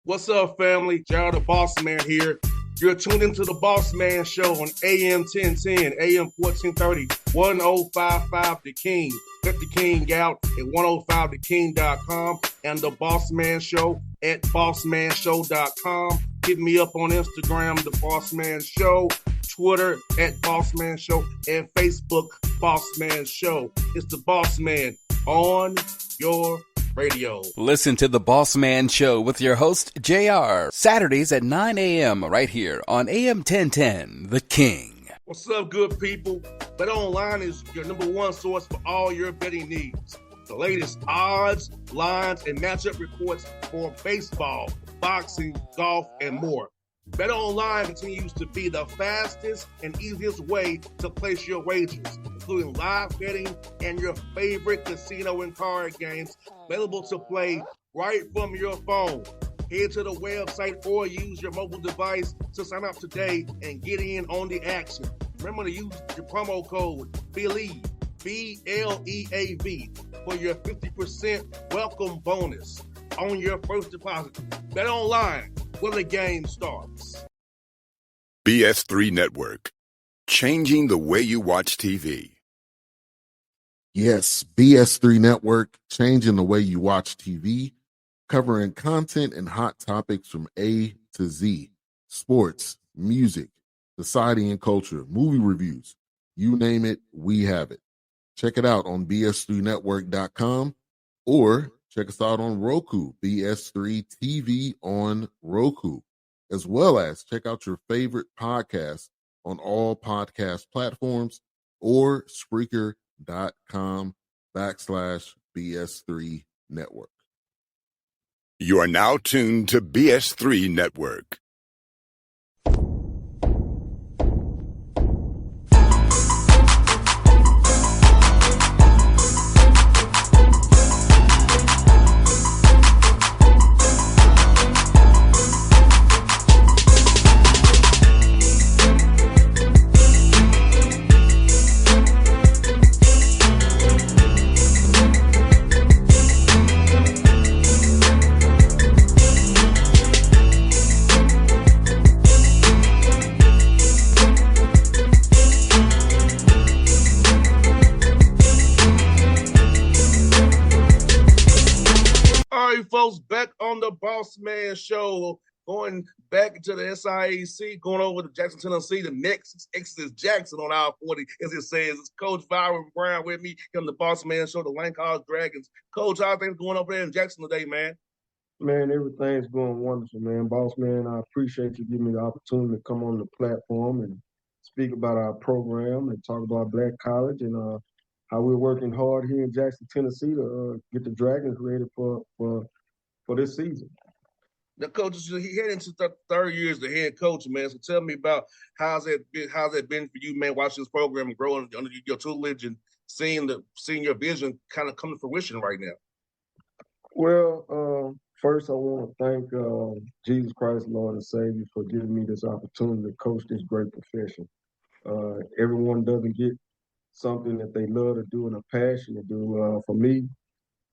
What's up, family? Gerald the Bossman here. You're tuned into the Bossman Show on AM 1010, AM 1430, 1055 The King. Let the King out at 105theking.com and the Bossman Show at bossmanshow.com. Hit me up on Instagram, The Bossman Show, Twitter at Bossman Show, and Facebook, Bossman Show. It's the Bossman on your radio. Listen to the Bossman Show with your host, JR, Saturdays at 9 a.m. right here on AM 1010, The King. What's up, good people? BetOnline is your number one source for all your betting needs. The latest odds, lines, and matchup reports for baseball, boxing, golf, and more. BetOnline continues to be the fastest and easiest way to place your wagers, including live betting and your favorite casino and card games available to play right from your phone. Head to the website or use your mobile device to sign up today and get in on the action. Remember to use your promo code BELIEVE, B-L-E-A-V, for your 50% welcome bonus on your first deposit. BetOnline, where the game starts. BS3 Network, changing the way you watch TV. Yes, BS3 Network, changing the way you watch TV, covering content and hot topics from A to Z, sports, music, society and culture, movie reviews, you name it, we have it. Check it out on bs3network.com or check us out on Roku, BS3 TV on Roku, as well as check out your favorite podcasts on all podcast platforms or Spreaker.com/BS3 Network. You are now tuned to BS3 Network. Folks, back on the Bossman Show, going back to the SIAC, going over to Jackson, Tennessee. The next Exodus Jackson on our 40, as it says. It's Coach Vyron Brown with me on the Bossman Show, the Lancaster Dragons. Coach, how things going over there in Jackson today, man? Man, everything's going wonderful, man. Bossman, I appreciate you giving me the opportunity to come on the platform and speak about our program and talk about Black College and how we're working hard here in Jackson, Tennessee to get the Dragons ready for this season. The coach, he heading into the third year as the head coach, man. So tell me about how's that been for you, man, watching this program and growing under your tutelage and seeing your vision kind of come to fruition right now. Well, first I want to thank Jesus Christ, Lord and Savior, for giving me this opportunity to coach this great profession. Everyone doesn't get something that they love to do and a passion to do. For me,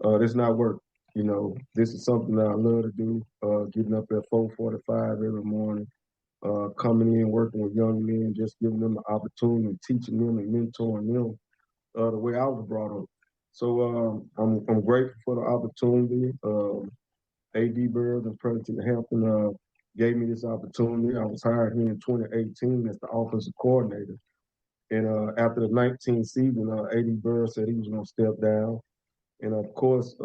it's not work. You know, this is something that I love to do, getting up at 4:45 every morning, coming in, working with young men, just giving them the opportunity, teaching them and mentoring them the way I was brought up. So I'm grateful for the opportunity. A.D. Bird and President Hampton gave me this opportunity. I was hired here in 2018 as the offensive coordinator. And after the 19th season, A.D. Bird said he was going to step down. And, of course,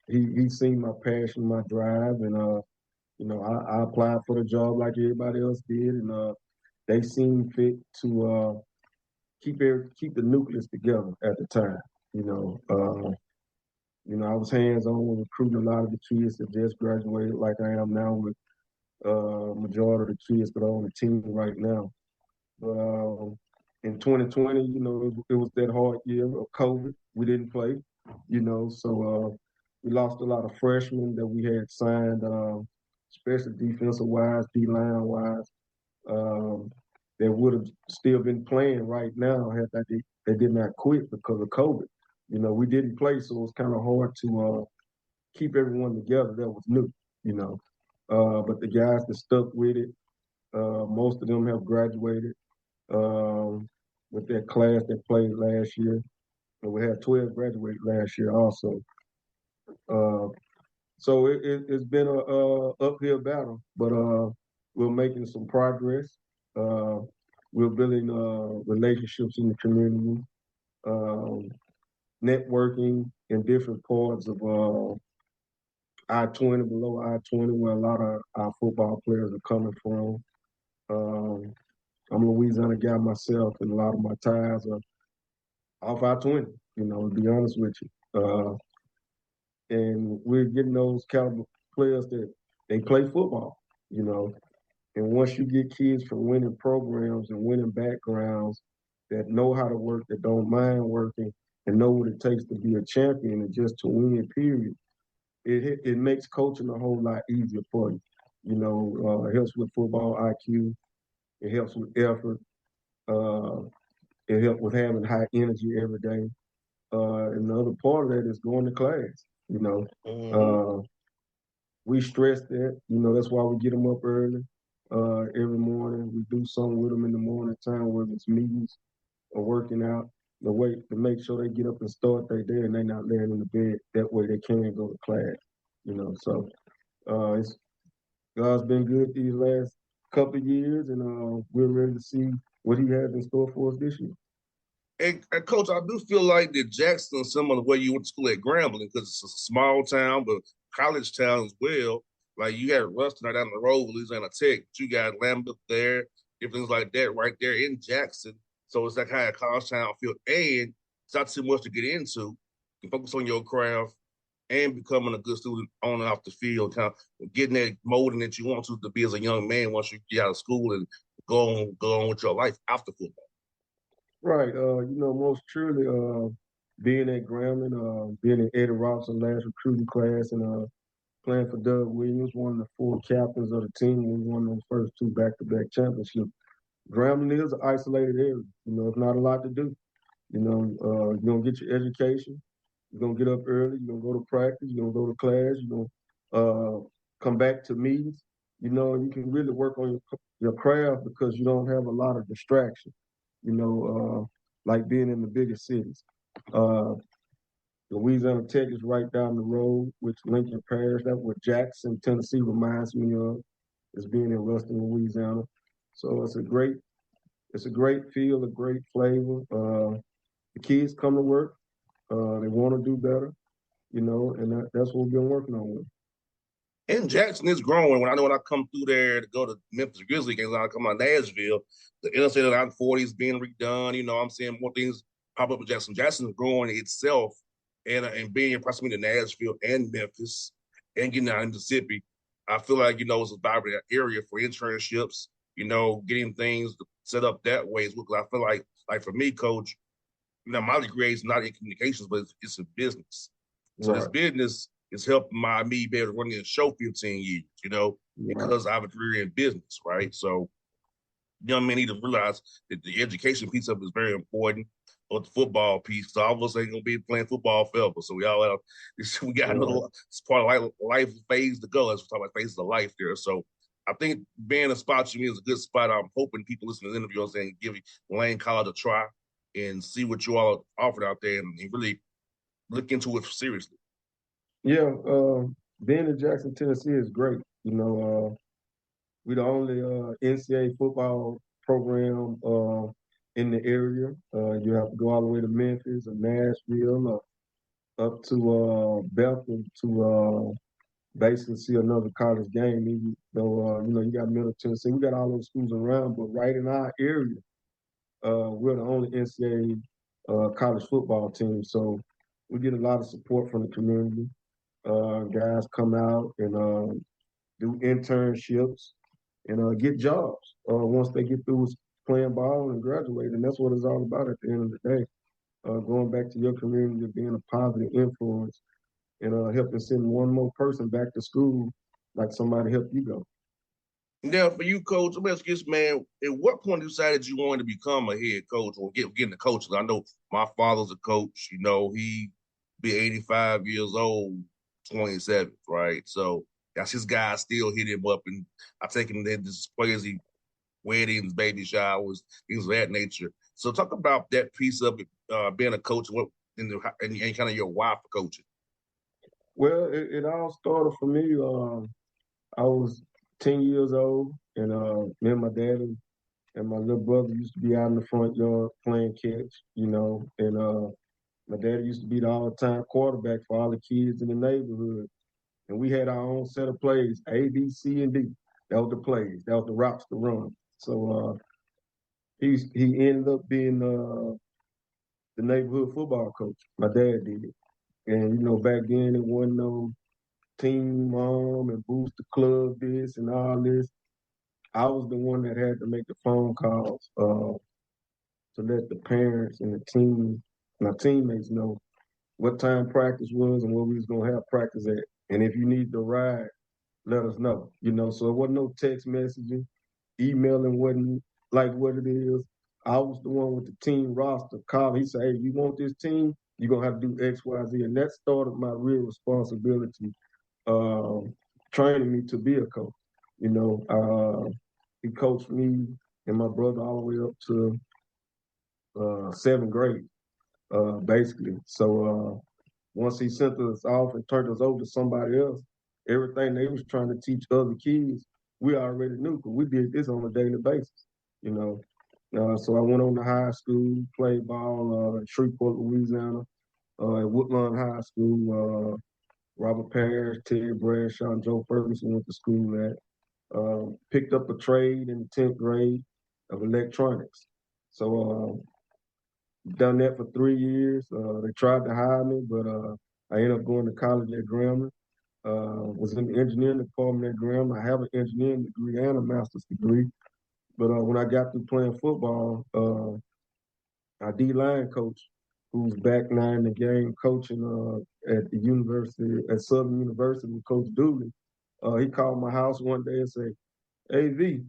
he seen my passion, my drive, and I applied for the job like everybody else did, and they seemed fit to keep the nucleus together at the time. I was hands-on with recruiting a lot of the kids that just graduated, like I am now with majority of the kids that are on the team right now. But in 2020, it was that hard year of COVID. We didn't play, so. We lost a lot of freshmen that we had signed, especially defensive-wise, D-line-wise, that would have still been playing right now had they did not quit because of COVID. We didn't play, so it was kind of hard to keep everyone together that was new, But the guys that stuck with it, most of them have graduated with that class that played last year. And we had 12 graduate last year also. Uh, so it's been a uphill battle, but we're making some progress. Uh, we're building relationships in the community, um, networking in different parts of I-20, below I-20, where a lot of our football players are coming from. I'm a Louisiana guy myself, and a lot of my ties are off I-20, to be honest with you. And we're getting those caliber players that they play football, you know. And once you get kids from winning programs and winning backgrounds that know how to work, that don't mind working, and know what it takes to be a champion and just to win, period, it makes coaching a whole lot easier for you. It helps with football IQ. It helps with effort. Uh, it helps with having high energy every day. And the other part of that is going to class. Uh, we stress that. That's why we get them up early every morning. We do something with them in the morning time, whether it's meetings or working out. The way to make sure they get up and start their day and they're not laying in the bed. That way they can go to class. So it's God's been good these last couple of years, and we're ready to see what He has in store for us this year. And Coach, I do feel like that Jackson, similar to where you went to school at Grambling, because it's a small town, but college town as well. Like you had Ruston right down the road, Louisiana Tech, but you got Lambeth there, different things like that right there in Jackson. So it's that kind of college town feel, and it's not too much to get into. You can focus on your craft and becoming a good student on and off the field, kind of getting that molding that you want to be as a young man once you get out of school and go on with your life after football. Right. Most truly, being at Grambling, being in Eddie Robson last recruiting class, and playing for Doug Williams, one of the four captains of the team, we won those first two back-to-back championships. Grambling is an isolated area. It's not a lot to do. You're gonna get your education. You're gonna get up early. You're gonna go to practice. You're gonna go to class. You're gonna come back to meetings. You can really work on your craft because you don't have a lot of distraction. Like being in the bigger cities. Uh, Louisiana Tech is right down the road, which Lincoln Parish. That's what Jackson, Tennessee reminds me of, is being in Ruston, Louisiana. So it's a great feel, a great flavor. The kids come to work. They want to do better, and that's what we've been working on with. And Jackson is growing. When I come through there to go to Memphis Grizzlies games, I come out of Nashville, the interstate of 940 is being redone. I'm seeing more things pop up in Jackson. Jackson is growing itself and being in proximity to Nashville and Memphis and getting out in Mississippi. I feel like, it's a vibrant area for internships, getting things set up that way as well. Because I feel like for me, Coach, my degree is not in communications, but it's in business. So this business is helping me be able to run this show 15 years, because I have a career in business, right? So young men need to realize that the education piece of it is very important, but the football piece, so all of us ain't gonna be playing football forever. So we all have we got another part of life phase to go, as we talk about phases of life there. So I think being a spot to me is a good spot. I'm hoping people listening to the interview and give Lane College a try and see what you all offered out there and really look into it seriously. Yeah, being in Jackson, Tennessee is great. We're the only NCAA football program in the area. You have to go all the way to Memphis or Nashville or up to Bethel to basically see another college game. Even though you got Middle Tennessee, we got all those schools around, but right in our area, we're the only NCAA college football team. So we get a lot of support from the community. Guys come out and do internships and get jobs once they get through playing ball and graduate. And that's what it's all about at the end of the day. Going back to your community, being a positive influence and helping send one more person back to school like somebody helped you go. Now, for you, Coach, I'm asking this, man, at what point you decided you wanted to become a head coach or get into coaching? I know my father's a coach. He be 85 years old, 27th, right? So That's his guys still hit him up, and I take him to this crazy weddings, baby showers, things of that nature. So talk about that piece of it, being a coach, and kind of your why for coaching. Well, it all started for me. I was 10 years old, and me and my daddy and my little brother used to be out in the front yard playing catch, and my daddy used to be the all-time quarterback for all the kids in the neighborhood. And we had our own set of plays, A, B, C, and D. That was the plays. That was the routes to run. So he ended up being the neighborhood football coach. My dad did. And, back then it wasn't no team mom and boost the club this and all this. I was the one that had to make the phone calls to let the parents and the team, my teammates know what time practice was and where we was gonna have practice at. And if you need to ride, let us know. So it wasn't no text messaging, emailing wasn't like what it is. I was the one with the team roster. Call, he said, "Hey, you want this team? You're gonna have to do X, Y, Z." And that started my real responsibility, um, training me to be a coach. He coached me and my brother all the way up to seventh grade, basically. So once he sent us off and turned us over to somebody else, everything they was trying to teach other kids, we already knew because we did this on a daily basis. You know, so I went on to high school, played ball in Shreveport, Louisiana, at Woodlawn High School. Robert Parrish, Ted Bradshaw, and Joe Ferguson went to school at. Picked up a trade in the 10th grade of electronics. So done that for 3 years. They tried to hire me, but I ended up going to college at Grambling. Was in the engineering department at Grambling. I have an engineering degree and a master's degree. But when I got through playing football, our D-line coach, who's back now in the game coaching at the university, at Southern University with Coach Dooley, he called my house one day and said, "Hey, V."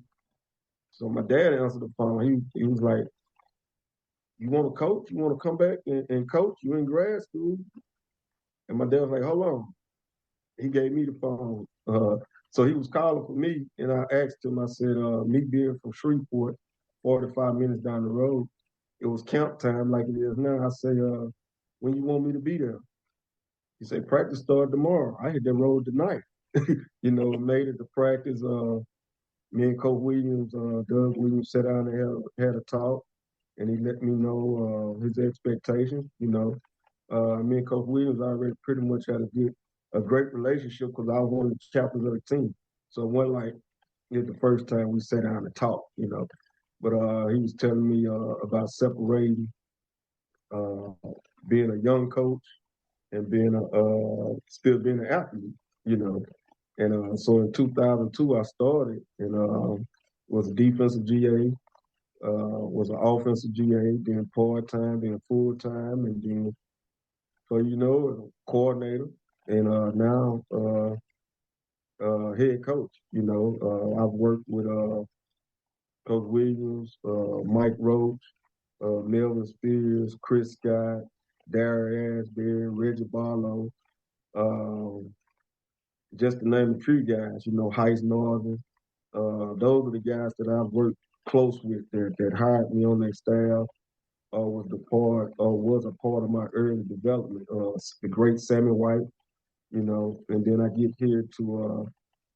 So my dad answered the phone. He was like, "You want to coach? You want to come back and coach? You in grad school?" And my dad was like, "Hold on." He gave me the phone. So he was calling for me, and I asked him, I said, me being from Shreveport, 45 minutes down the road, it was camp time like it is now. I say, when you want me to be there? He said, practice start tomorrow. I hit that road tonight. Made it to practice. Me and Coach Williams, Doug Williams, sat down and had a talk, and he let me know his expectations. Me and Coach Williams already pretty much had a great relationship because I was one of the captains of the team. So it wasn't like the first time we sat down and talked. But he was telling me about separating being a young coach and being still being an athlete. You know, and so in 2002 I started and was a defensive GA, was an offensive GA, then part time, then full time, and then coordinator, and now head coach. I've worked with Coach Williams, Mike Roach, Melvin Spears, Chris Scott, Darius Asbury, Reggie Barlow, just to name a few guys. Heist Northern. Those are the guys that I've worked close with that hired me on their staff. Was a part of my early development. The great Sammy White, and then I get here to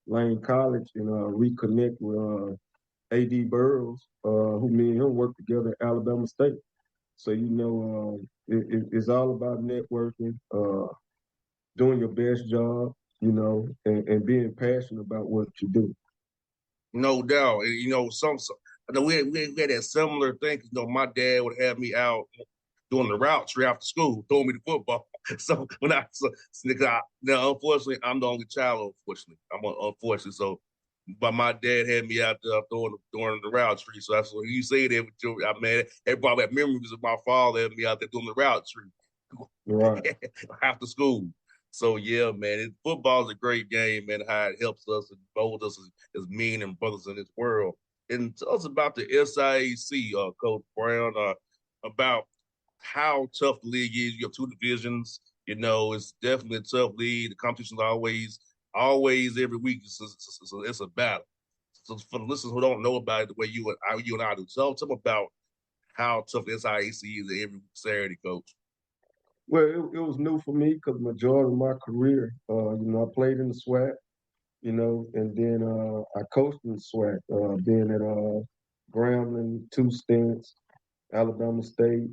Lane College and reconnect with A.D. Burrows, who me and him worked together at Alabama State. So, it's all about networking, doing your best job, and being passionate about what you do. No doubt. And, I know we had that similar thing. 'Cause, my dad would have me out doing the route tree after school, throwing me the football. So now, unfortunately, I'm the only child. Unfortunately, unfortunately. So, but my dad had me out there throwing the route tree. So that's what you say that with your, I mean, everybody had memories of my father having me out there doing the route tree Right. after school. So yeah, man, football is a great game, man. How it helps us and molds us as men and brothers in this world. And tell us about the SIAC, Coach Brown, about how tough the league is. You have two divisions. It's definitely a tough league. The competition is always every week it's a battle. So for the listeners who don't know about it the way you and I do, tell them about how tough the SIAC is every Saturday, Coach. Well, it was new for me because majority of my career, I played in the SWAC, and then I coached in the SWAC, being at Grambling, 2 stints, Alabama State,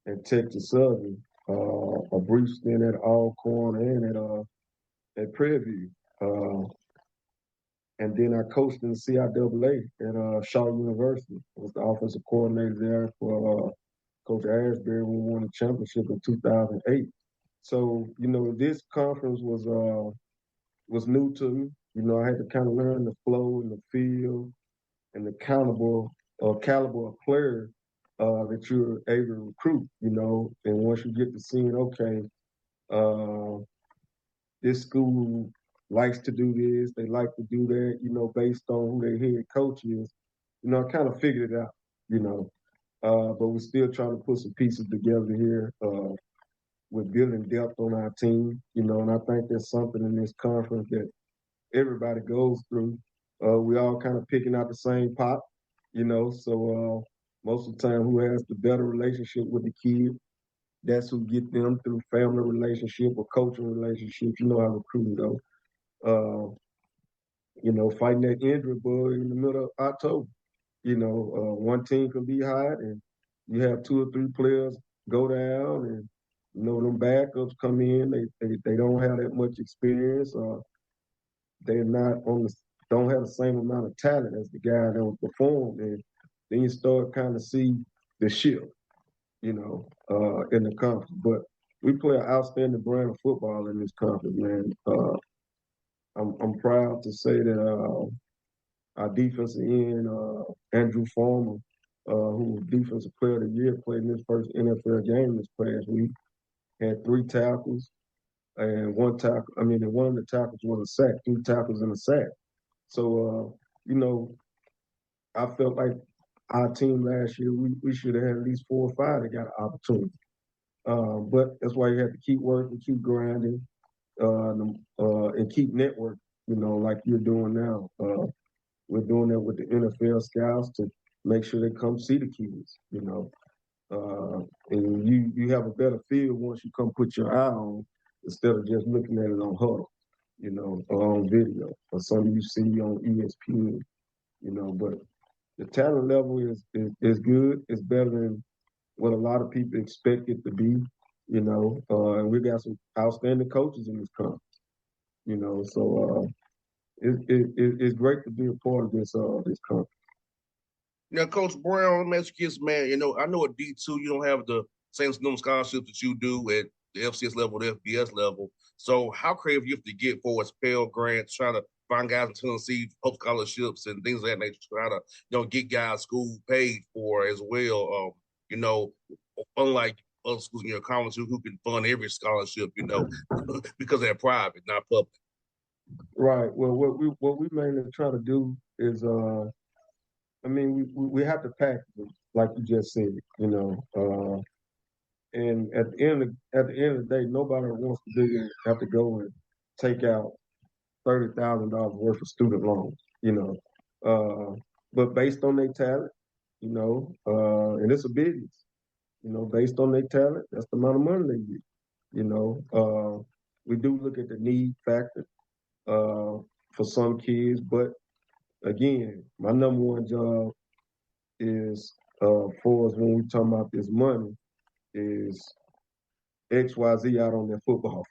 and Texas Southern, a brief stint at Alcorn and at Prairie View. And then I coached in the CIAA at Shaw University. I was the offensive coordinator there for Coach Ashbury when we won the championship in 2008. So, this conference was new to me. I had to kind of learn the flow and the feel and the caliber of player that you're able to recruit, And once you get to seeing, okay, this school likes to do this, they like to do that, based on who their head coach is, I kind of figured it out, but we're still trying to put some pieces together here. We're building depth on our team, and I think there's something in this conference that everybody goes through. We all kind of picking out the same pot, so most of the time who has the better relationship with the kid, that's who get them through family relationship or coaching relationships. You know how recruiting goes. Fighting that injury bug in the middle of October. One team can be hot and you have 2 or 3 players go down and, them backups come in. They don't have that much experience. They're not don't have the same amount of talent as the guy that was performed. And then you start kind of see the shift, in the conference. But we play an outstanding brand of football in this conference, man. I'm proud to say that our defensive end, Andrew Farmer, who was Defensive Player of the Year, played in his first NFL game this past week. Had 3 tackles and one tackle. And one of the tackles was a sack, 3 tackles and a sack. So, I felt like our team last year, we should have had at least 4 or 5 that got an opportunity. But that's why you have to keep working, keep grinding, and keep networking, like you're doing now. We're doing that with the NFL scouts to make sure they come see the kids, and you have a better feel once you come put your eye on instead of just looking at it on Huddle, or on video or something you see on ESPN, But the talent level is good. It's better than what a lot of people expect it to be, and we got some outstanding coaches in this conference, So it's great to be a part of this conference. Now, Coach Brown, let me ask you this, man. I know at D2 you don't have the same number of scholarships that you do at the FCS level, the FBS level. So how creative you have to get for Pell Grants, trying to find guys in Tennessee, post scholarships and things of that nature, try to, get guys school paid for as well. Unlike other schools in your college who can fund every scholarship, because they're private, not public. Right. Well, what we mainly try to do is, we have to package it, like you just said, and at the end of the day, nobody wants to have to go and take out $30,000 worth of student loans, but based on their talent, and it's a business, based on their talent, that's the amount of money they get, we do look at the need factor for some kids, but again, my number one job is for us when we talk about this money is XYZ out on their football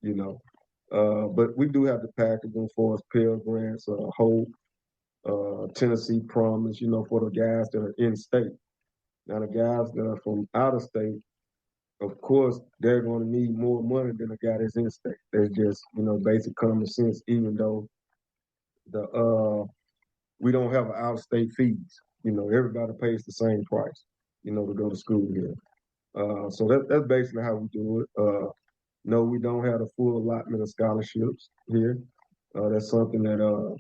field, but we do have the package for us, Pell Grants, Hope, Tennessee Promise, for the guys that are in state. Now the guys that are from out of state, of course, they're going to need more money than a guy that's in state. That's just, basic common sense, even though we don't have out-of-state fees. Everybody pays the same price, to go to school here. So that's basically how we do it. No, we don't have a full allotment of scholarships here. That's something that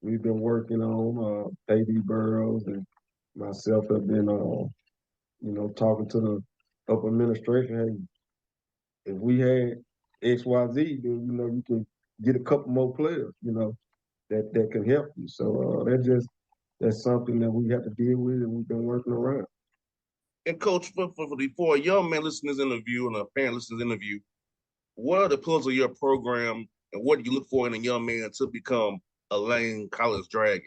we've been working on. A.D. Burrows and myself have been, talking to the upper administration. Hey, if we had XYZ, then, you can get a couple more players, that can help you. So that's something that we have to deal with, and we've been working around. And Coach, for a young man listening to this interview and a parent listening to this interview, what are the pillars of your program, and what do you look for in a young man to become a Lane College Dragon?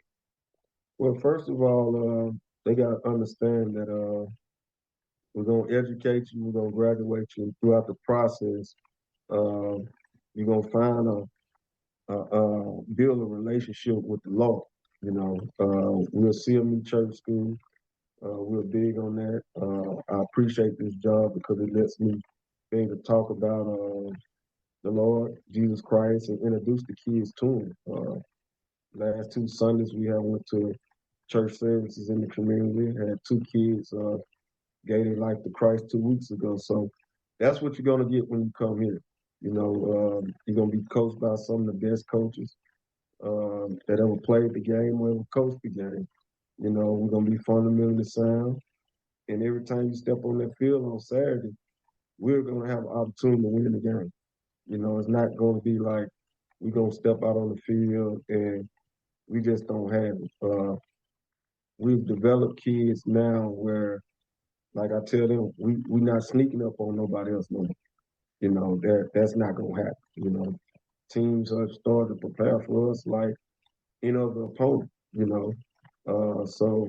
Well, first of all, they got to understand that we're going to educate you, we're going to graduate you, and throughout the process, you're going to find build a relationship with the Lord. We'll see them in church school. We're big on that. I appreciate this job because it lets me be able to talk about the Lord, Jesus Christ, and introduce the kids to Him. Last 2 Sundays, we have went to church services in the community. Had 2 kids gave their life to Christ 2 weeks ago. So that's what you're going to get when you come here. You're going to be coached by some of the best coaches that ever played the game or ever coached the game. We're going to be fundamentally sound. And every time you step on that field on Saturday, we're going to have an opportunity to win the game. It's not going to be like we're going to step out on the field and we just don't have it. We've developed kids now where, like I tell them, we're not sneaking up on nobody else no more. That's not going to happen. Teams have started to prepare for us like any other opponent, so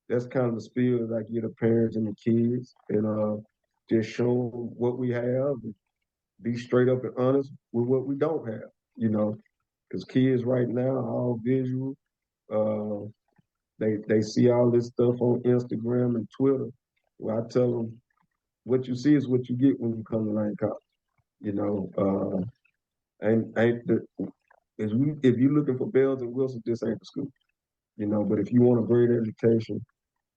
that's kind of the spiel that I get the parents and the kids, and just show them what we have, and be straight up and honest with what we don't have, because kids right now are all visual. They see all this stuff on Instagram and Twitter. Well, I tell them, what you see is what you get when you come to Lane College. Ain't the if you're looking for bells and whistles, this ain't the school. But if you want a great education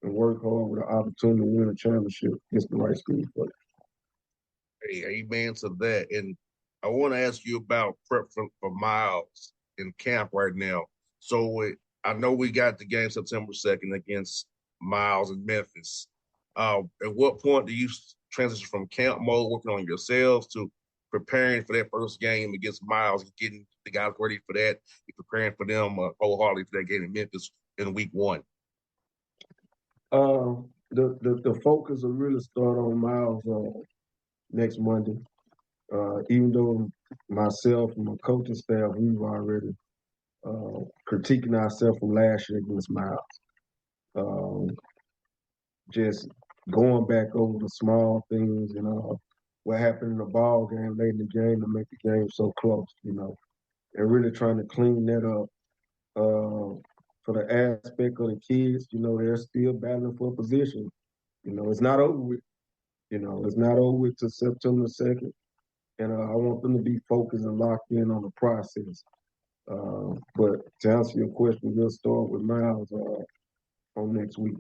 and work hard with an opportunity to win a championship, it's the right school for you. Hey, amen to that. And I want to ask you about prep for Miles in camp right now. So I know we got the game September 2nd against Miles in Memphis. At what point do you transition from camp mode, working on yourselves, to preparing for that first game against Miles and getting the guys ready for that, and preparing for them wholeheartedly for that game in Memphis in week 1? The focus will really start on Miles next Monday. Even though myself and my coaching staff, we've already critiquing ourselves from last year against Miles. Just going back over the small things, what happened in the ball game late in the game to make the game so close, and really trying to clean that up. For the aspect of the kids, they're still battling for a position. It's not over with. It's not over with till September 2nd. And I want them to be focused and locked in on the process. But to answer your question, we'll start with Miles on next week.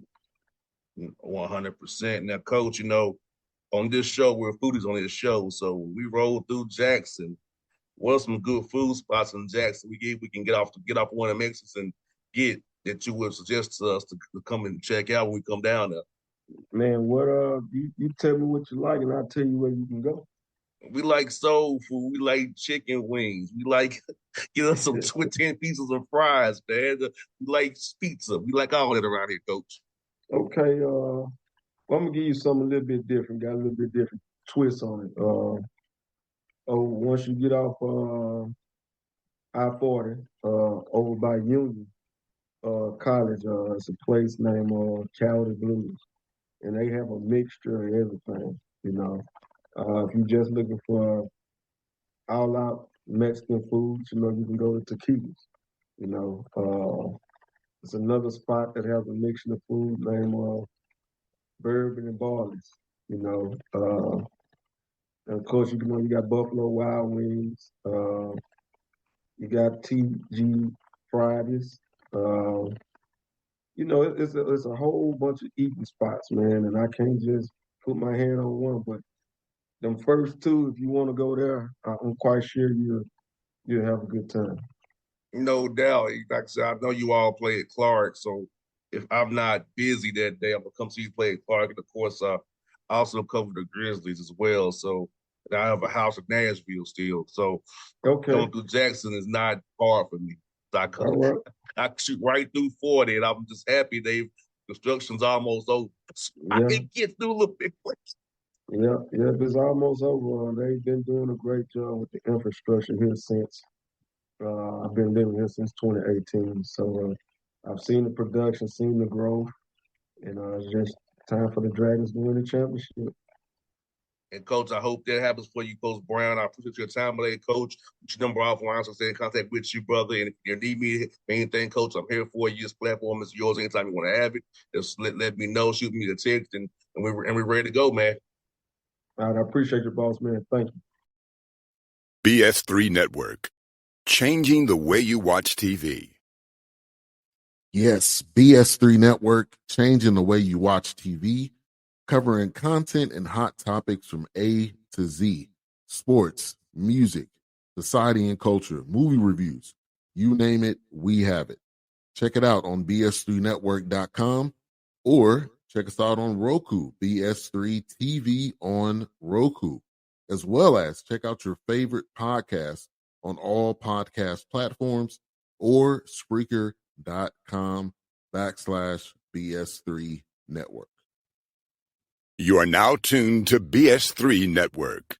100%. Now, Coach, on this show, we're foodies on this show, so we rolled through Jackson. What are some good food spots in Jackson we can get off one of the mixes and get that you would suggest to us to come and check out when we come down there? Man, what you tell me what you like, and I'll tell you where you can go. We like soul food. We like chicken wings. We like get us some 10 pieces of fries, man. We like pizza. We like all that around here, Coach. Okay, well, I'm gonna give you something a little bit different. Got a little bit different twist on it. Once you get off I-40, over by Union College, it's a place named Cali Blues, and they have a mixture of everything. If you're just looking for all-out Mexican food, you can go to Tequila's. It's another spot that has a mixture of food named Bourbon and Barley's. And of course, you got Buffalo Wild Wings. You got TG Fridays. It's a whole bunch of eating spots, man, and I can't just put my hand on one. But them first 2, if you want to go there, I'm quite sure you'll have a good time. No doubt. Like I said, I know you all play at Clark, so if I'm not busy that day, I'm gonna come see you play at Clark. And of course, I also cover the Grizzlies as well. So And I have a house in Nashville still. So Okay. going through Jackson is not hard for me. So All right. I shoot right through 40, and I'm just happy construction's almost over. So I Yeah. can get through a little bit quick. Yeah, it's almost over. They've been doing a great job with the infrastructure here since I've been living here since 2018. So I've seen the production, seen the growth, and it's just time for the Dragons to win the championship. And Coach, I hope that happens for you, Coach Brown. I appreciate your time today, Coach. Put your number offline so I stay in contact with you, brother. And if you need me for anything, Coach, I'm here for you. This platform is yours anytime you want to have it. Just let me know, shoot me the text, and we're ready to go, man. All right, I appreciate your boss, man. Thank you. BS3 Network. Changing the way you watch TV. Yes, BS3 Network, changing the way you watch TV, covering content and hot topics from A to Z, sports, music, society and culture, movie reviews. You name it, we have it. Check it out on bs3network.com or check us out on Roku, BS3 TV on Roku, as well as check out your favorite podcast on all podcast platforms or Spreaker.com/BS3 Network. You are now tuned to BS3 Network.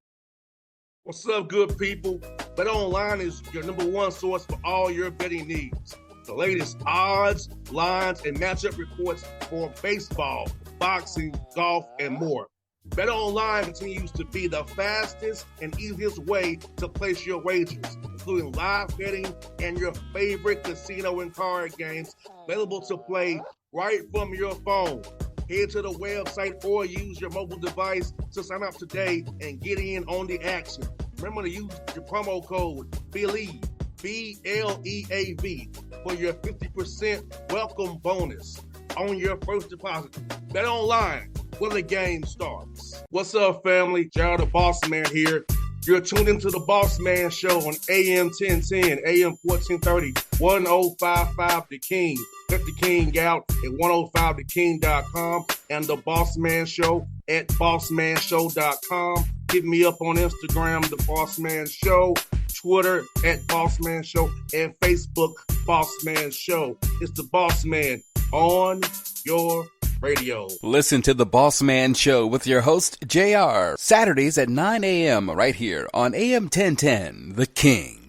What's up, good people? Bet Online is your number one source for all your betting needs. The latest odds, lines, and matchup reports for baseball, boxing, golf, and more. Bet Online continues to be the fastest and easiest way to place your wagers, including live betting and your favorite casino and card games available to play right from your phone. Head to the website or use your mobile device to sign up today and get in on the action. Remember to use your promo code BELIEVE, BLEAV, for your 50% welcome bonus on your first deposit. Bet Online, where the game starts. What's up, family? Gerald the Bossman here. You're tuned into the Bossman Show on AM 1010, AM 1430, 1055 The King. Check The King out at 105theking.com and the Bossman Show at bossmanshow.com. Hit me up on Instagram, The Bossman Show, Twitter at Bossman Show, and Facebook, Bossman Show. It's the Bossman on your radio. Listen to The Bossman Show with your host, JR, Saturdays at 9 a.m. right here on AM 1010, The King.